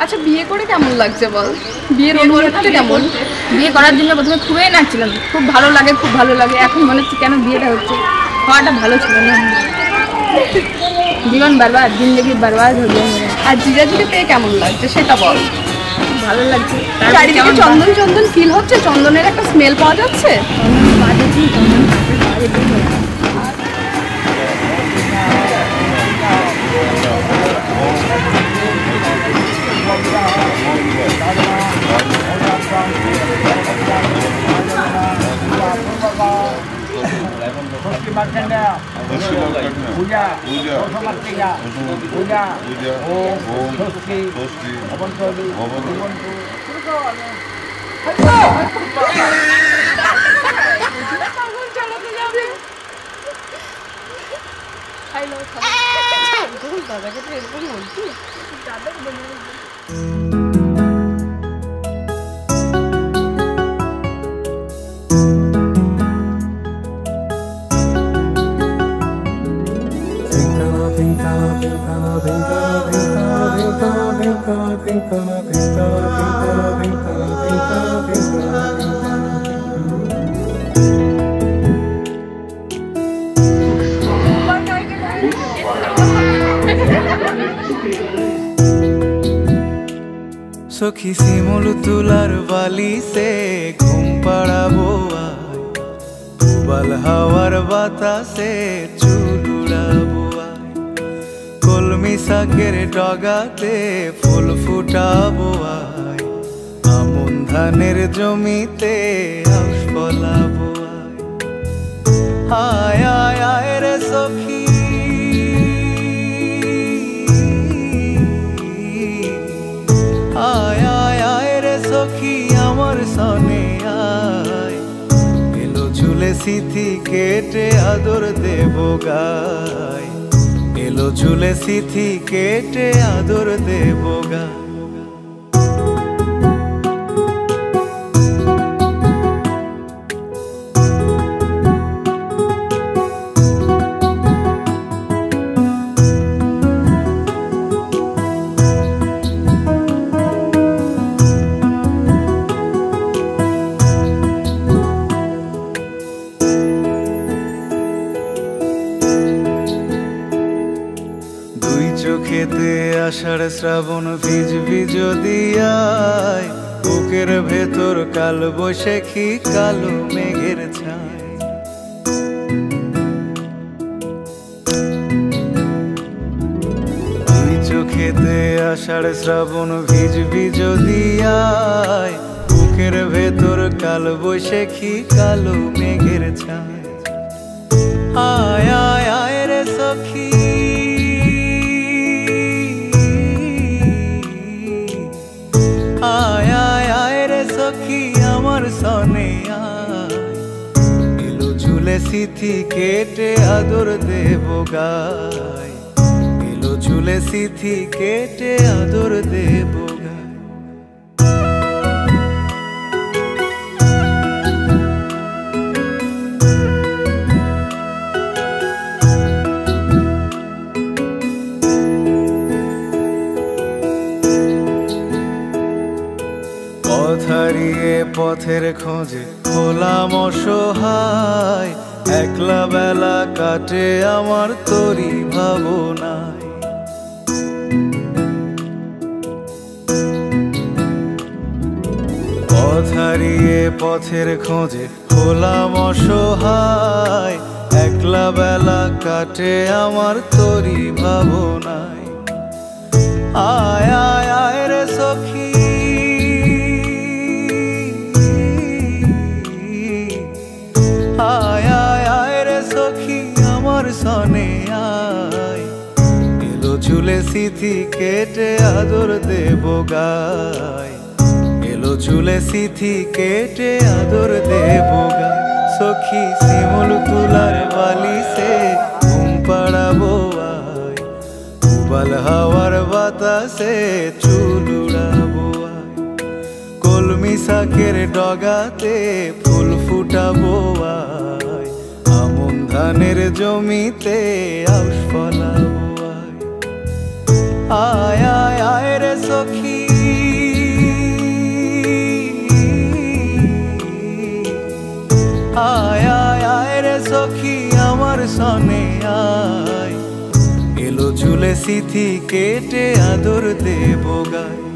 আচ্ছা বিয়ে করে কেমন লাগছে বল? বিয়ের অনুভূতিটা কেমন? বিয়ে করার জন্য প্রথমে খুবই নাচছিলাম, খুব ভালো লাগে। এখন মনে হচ্ছে কেন বিয়েটা হচ্ছে, হওয়াটা ভালো ছিল না। জীবন বরবাদ, জিন্দগি বরবাদ হয়ে যাবে। আর জিজাজিকে পেয়ে কেমন লাগছে সেটা বল। ভালো লাগছে। চারিদিকে চন্দন চন্দন ফিল হচ্ছে, চন্দনের একটা স্মেল পাওয়া যাচ্ছে। पूजा पूजा पूजा ओम षष्ठी अवंतरी सखी सिमुल तुलार वाली से घुम पड़ाबो उबाल हवार बातासे चुल उड़ाबो कलमी शाकेर डगाते फुल फुटाबो आमन धानेर जमीते आश फलाबो आय आय आय रे सखी आय आय आय रे सखी आमार सने आय एलो झुले सिथि केटे आदर देबो गाय एलो झुले सिथि केटे आदर देबो गाय चोखेते आषाढ़ श्रावण भिजबि जदि आय बुकेर भेतर काल बैशाखी कालो मेघेर छाय दुई चोखेते आषाढ़ श्रावण भिजबि जदि आय बुकेर भेतर काल बैशाखी कालो मेघेर छाय आय आय आय रे सखी आय आय आय रे सखी आमार सने आय एलो झुले सिथि केटे आदर देबो गाय एलो झुले सिथि केटे आदर देबो गाय হারিয়ে পথের খোঁজে হলাম অসহায় একলা বেলা কাটে আমার তোরই ভাবনায় পথ হারিয়ে পথের খোঁজে হলাম অসহায় একলা বেলা কাটে আমার তোরই ভাবনায় আয় আয় আয় রে সখী आय आय आय रे सखी आमार सने आय एलो झुले सिथि केटे आदर देबो गाय एलो झुले सिथि केटे आदर देबो गाय सखी सिमुल तुलार ডগাতে ফুল ফুটাবো আয়, আমন ধানের জমিতে আউশ ফলাবো আয়। আয় আয় রে সখী, আয় আয় আয় রে সখী আমার সনে আয়, এলো ঝুলে সিথি কেটে আদর দেব গায়।